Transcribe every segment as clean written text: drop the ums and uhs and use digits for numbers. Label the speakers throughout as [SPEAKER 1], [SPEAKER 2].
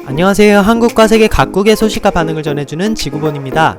[SPEAKER 1] 안녕하세요. 한국과 세계 각국의 소식과 반응을 전해주는 지구본입니다.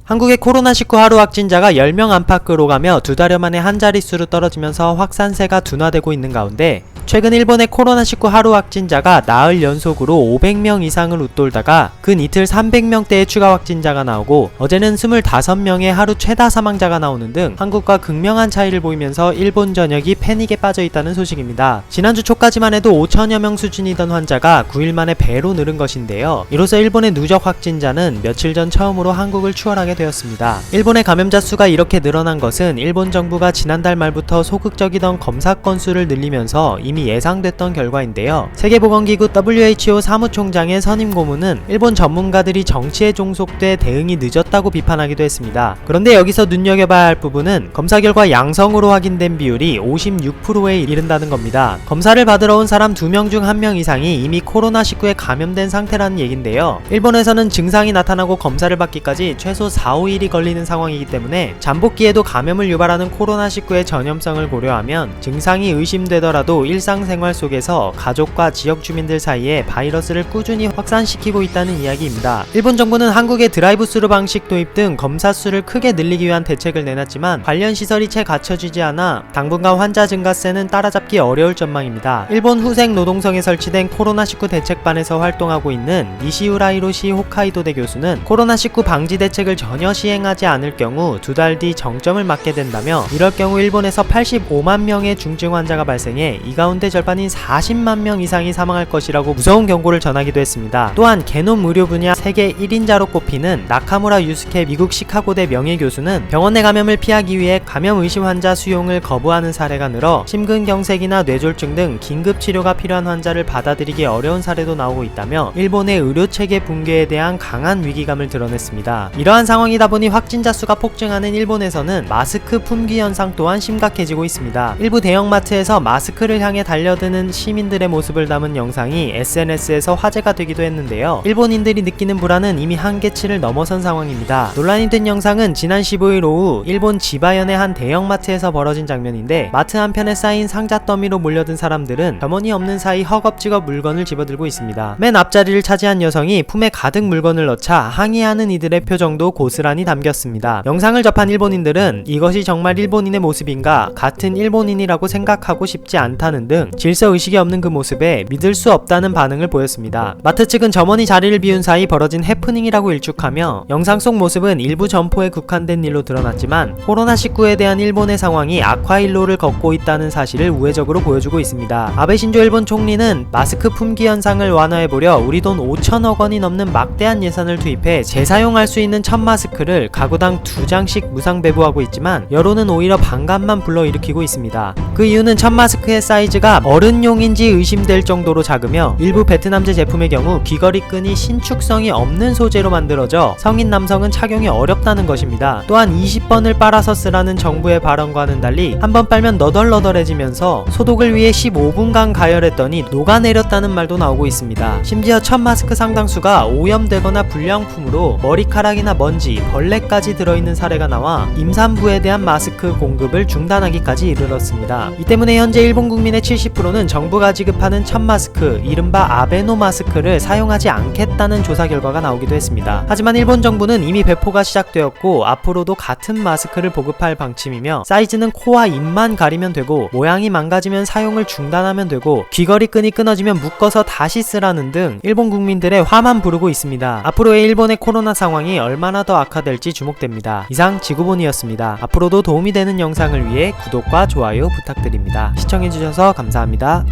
[SPEAKER 1] 한국의 코로나19 하루 확진자가 10명 안팎으로 가며 2달여 만에 한 자릿수로 떨어지면서 확산세가 둔화되고 있는 가운데 최근 일본의 코로나19 하루 확진자가 나흘 연속으로 500명 이상을 웃돌다가 근 이틀 300명대의 추가 확진자가 나오고 어제는 25명의 하루 최다 사망자가 나오는 등 한국과 극명한 차이를 보이면서 일본 전역이 패닉에 빠져있다는 소식입니다. 지난주 초까지만 해도 5천여 명 수준이던 환자가 9일 만에 배로 늘은 것인데요. 이로써 일본의 누적 확진자는 며칠 전 처음으로 한국을 추월하게 되었습니다. 일본의 감염자 수가 이렇게 늘어난 것은 일본 정부가 지난달 말부터 소극적이던 검사 건수를 늘리면서 이미 예상됐던 결과인데요. 세계보건기구 WHO 사무총장의 선임 고문은 일본 전문가들이 정치에 종속돼 대응이 늦었다고 비판하기도 했습니다. 그런데 여기서 눈여겨봐야 할 부분은 검사 결과 양성으로 확인된 비율이 56%에 이른다는 겁니다. 검사를 받으러 온 사람 2명 중 1명 이상이 이미 코로나19에 감염된 상태라는 얘긴데요. 일본에서는 증상이 나타나고 검사를 받기까지 최소 4-5일이 걸리는 상황이기 때문에 잠복기에도 감염을 유발하는 코로나19의 전염성을 고려하면 증상이 의심되더라도 일상생활 속에서 가족과 지역 주민들 사이에 바이러스를 꾸준히 확산시키고 있다는 이야기입니다. 일본 정부는 한국의 드라이브스루 방식 도입 등 검사 수를 크게 늘리기 위한 대책을 내놨지만 관련 시설이 채 갖춰지지 않아 당분간 환자 증가세는 따라잡기 어려울 전망입니다. 일본 후생 노동성에 설치된 코로나19 대책반에서 활동하고 있는 니시우라 히로시 홋카이도대 교수는 코로나19 방지 대책을 전혀 시행하지 않을 경우 2달 뒤 정점을 맞게 된다며 이럴 경우 일본에서 85만 명의 중증 환자가 발생해 이 가운데 절반인 40만 명 이상이 사망할 것이라고 무서운 경고를 전하기도 했습니다. 또한 게놈 의료 분야 세계 1인자로 꼽히는 나카무라 유스케 미국 시카고대 명예교수는 병원 내 감염을 피하기 위해 감염 의심 환자 수용을 거부하는 사례가 늘어 심근경색이나 뇌졸중 등 긴급 치료가 필요한 환자를 받아들이기 어려운 사례도 나오고 있다며 일본의 의료체계 붕괴에 대한 강한 위기감을 드러냈습니다. 이러한 상황이다 보니 확진자 수가 폭증하는 일본에서는 마스크 품귀 현상 또한 심각해지고 있습니다. 일부 대형마트에서 마스크를 향해 달려드는 시민들의 모습을 담은 영상이 SNS에서 화제가 되기도 했는데요. 일본인들이 느끼는 불안은 이미 한계치를 넘어선 상황입니다. 논란이 된 영상은 지난 15일 오후 일본 지바현의 한 대형마트에서 벌어진 장면인데 마트 한편에 쌓인 상자 더미로 몰려든 사람들은 점원이 없는 사이 허겁지겁 물건을 집어들고 있습니다. 맨 앞자리를 차지한 여성이 품에 가득 물건을 넣자 항의하는 이들의 표정도 고스란히 담겼습니다. 영상을 접한 일본인들은 이것이 정말 일본인의 모습인가, 같은 일본인이라고 생각하고 싶지 않다는 등 질서의식이 없는 그 모습에 믿을 수 없다는 반응을 보였습니다. 마트 측은 점원이 자리를 비운 사이 벌어진 해프닝이라고 일축하며 영상 속 모습은 일부 점포에 국한된 일로 드러났지만 코로나19에 대한 일본의 상황이 악화일로를 걷고 있다는 사실을 우회적으로 보여주고 있습니다. 아베 신조 일본 총리는 마스크 품귀 현상을 완화해보려 우리 돈 5천억 원이 넘는 막대한 예산을 투입해 재사용할 수 있는 첫 마스크를 가구당 2장씩 무상 배부하고 있지만 여론은 오히려 반감만 불러일으키고 있습니다. 그 이유는 첫 마스크의 사이즈가 어른용인지 의심될 정도로 작으며 일부 베트남제 제품의 경우 귀걸이끈이 신축성이 없는 소재로 만들어져 성인 남성은 착용이 어렵다는 것입니다. 또한 20번을 빨아서 쓰라는 정부의 발언과는 달리 한 번 빨면 너덜너덜해지면서 소독을 위해 15분간 가열했더니 녹아내렸다는 말도 나오고 있습니다. 심지어 첫 마스크 상당수가 오염되거나 불량품으로 머리카락이나 먼지, 벌레까지 들어있는 사례가 나와 임산부에 대한 마스크 공급을 중단하기까지 이르렀습니다. 이 때문에 현재 일본 국민의 70%는 정부가 지급하는 첫 마스크, 이른바 아베노 마스크를 사용하지 않겠다는 조사 결과가 나오기도 했습니다. 하지만 일본 정부는 이미 배포가 시작되었고 앞으로도 같은 마스크를 보급할 방침이며 사이즈는 코와 입만 가리면 되고 모양이 망가지면 사용을 중단하면 되고 귀걸이끈이 끊어지면 묶어서 다시 쓰라는 등 일본 국민들의 화만 부르고 있습니다. 앞으로의 일본의 코로나 상황이 얼마나 더 악화될지 주목됩니다. 이상 지구본이었습니다. 앞으로도 도움이 되는 영상을 위해 구독과 좋아요 부탁드립니다. 시청해주셔서 감사합니다.